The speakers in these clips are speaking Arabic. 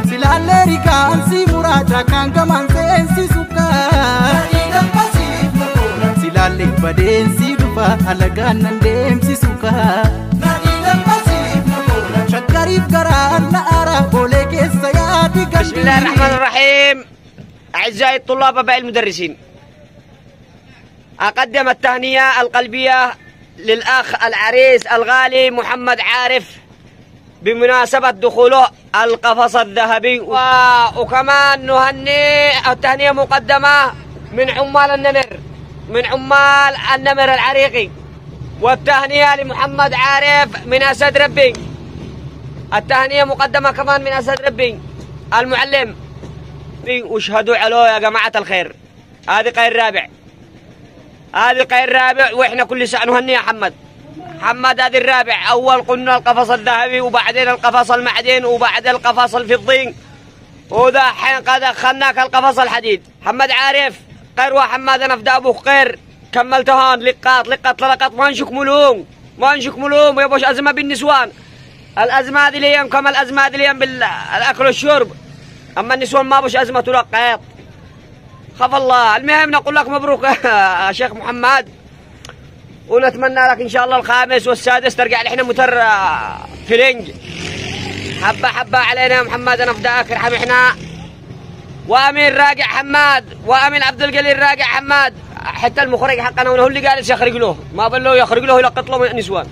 Silaalee rigaansi muraasa kan gamansi suuka. Silaalee badeensi dhufa alagaan nan deemsi suuka. Shakariif garaa na ara boolee keessa yaadi gadi. بسم الله الرحمن الرحيم. أعزائي الطلاب وأبناء المدرسين، أقدم التهنئة القلبية للأخ العريس الغالي محمد عارف بمناسبة دخوله القفص الذهبي، وكمان نهنئ التهنئة مقدمة من عمال النمر، من عمال النمر العريقي، والتهنئة لمحمد عارف من أسد ربي. التهنئة مقدمة كمان من أسد ربي المعلم. واشهدوا عليه يا جماعة الخير، هذه قير رابع، هذه قير رابع، واحنا كل سنة نهني يا محمد هذه الرابع. اول قلنا القفص الذهبي، وبعدين القفص المعدن، وبعدين القفص الفضي، وذا حين قد دخلناك القفص الحديد. محمد عارف قير وحماد انا في ابوك قير كملتهان لقاط لقط ما نشكملون يا بوش ازمه بالنسوان. الازمه هذه اليوم كما الازمه هذه اليوم بالاكل والشرب، اما النسوان ما بوش ازمه تلقيط. خاف الله. المهم نقول لك مبروك يا شيخ محمد، ونتمنى لك ان شاء الله الخامس والسادس ترجع لحنا متر فلنج حبه علينا يا محمد. انا فداك ارحم احنا. وامين راجع حماد، وامين عبد القليل راجع حماد. حتى المخرج حقنا هو اللي جالس يخرج له، ما بل له يخرج له يلقط له نسوان،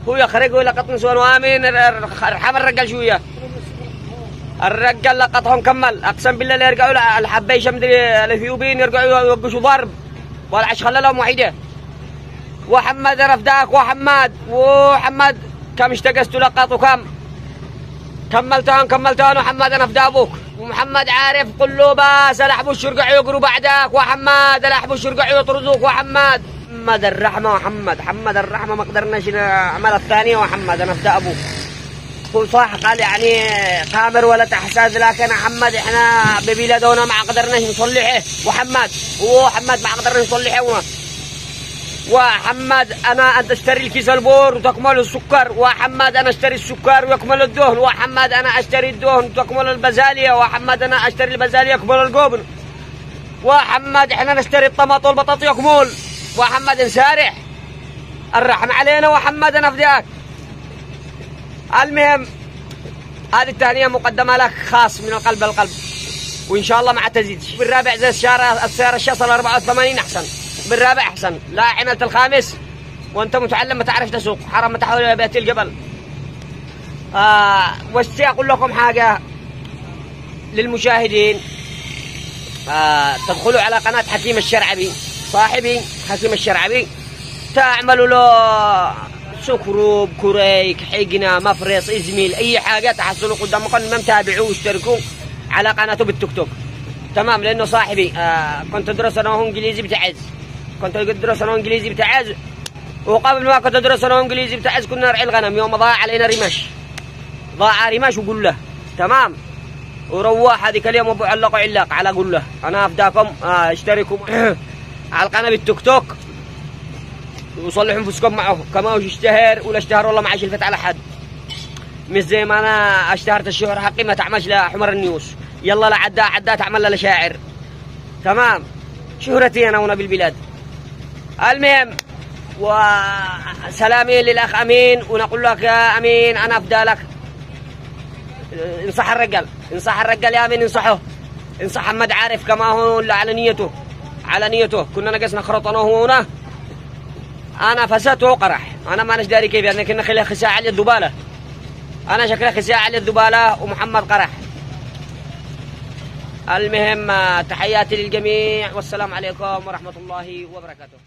هو يخرج ويلقط نسوان. وامين ارحم الرجال شويه، الرجال لقطهم كمل. اقسم بالله اللي يرجعوا الحبايش من الاثيوبيين يرجعوا يوقشوا ضرب ولا عش خلى لهم وحيده. وحمد رفداك وحمد كم اشتقستوا لقطوا كم كملتهن وحمد انا فدا ابوك. ومحمد عارف قل له بس الاحبوا الشرقع يقروا بعدك، وحماد الاحبوا الشرقع يطردوك. وحماد محمد الرحمه حمد الرحمه ما قدرناش نعمل الثانيه. وحمد انا فدا ابوك. هو صح قال يعني قامر ولا تحساس، لكن محمد احنا ببلادنا ما قدرناش نصلحه. وحماد ما قدرناش نصلحه. وحماد انا انت اشتري الكيس البور وتكمل السكر، وحماد انا اشتري السكر ويكمل الدهن، وحماد انا اشتري الدهن وتكمل البزاليه، وحماد انا اشتري البزاليه يكمل القبن، وحماد احنا نشتري الطماط والبطاطا يكمل. وحماد نسارح الرحم علينا. وحماد انا فداك. المهم هذه التهنئة مقدمة لك خاص من القلب للقلب، وإن شاء الله ما تزيدش. بالرابع زي السيارة الشاصل 84 أحسن، بالرابع أحسن. لا عملت الخامس وأنت متعلم ما تعرف تسوق، حرام ما تحاول إلى بيت الجبل. واشتي أقول لكم حاجة للمشاهدين، تدخلوا على قناة حكيم الشرعبي، صاحبي حكيم الشرعبي، تعملوا له سكروب كوريك حقنا مفرص ازميل اي حاجه تحصلوا قدامكم. ما متابعوه واشتركوا على قناته بالتيك توك، تمام؟ لانه صاحبي كنت ادرس انا انجليزي بتعز، وقبل ما كنت ادرس انا انجليزي بتعز كنا نرعي الغنم. يوم ضاع علينا رماش وقول له تمام، وروح هذيك اليوم ابو علق على قول له انا افداكم اشتركوا على القناه بالتيك توك وصلحوا انفسكم معه. كما هو اشتهر ولا اشتهر والله ما عاش الفت على حد، مش زي ما انا اشتهرت الشهرة حقي ما تعملش لحمر النيوس. يلا لا عدا تعمل لشاعر، تمام؟ شهرتي انا هنا بالبلاد. المهم وسلامي للاخ امين، ونقول لك يا امين انا افدالك. انصح الرجال يا امين، انصح محمد عارف كما هو على نيته. كنا نقصنا خرطنا هو هنا، انا فسدت وقرح، انا ما داري كيف يعني. كنا خليها خساء على الذباله، انا شكلها خساء على الذباله ومحمد قرح. المهم تحياتي للجميع، والسلام عليكم ورحمه الله وبركاته.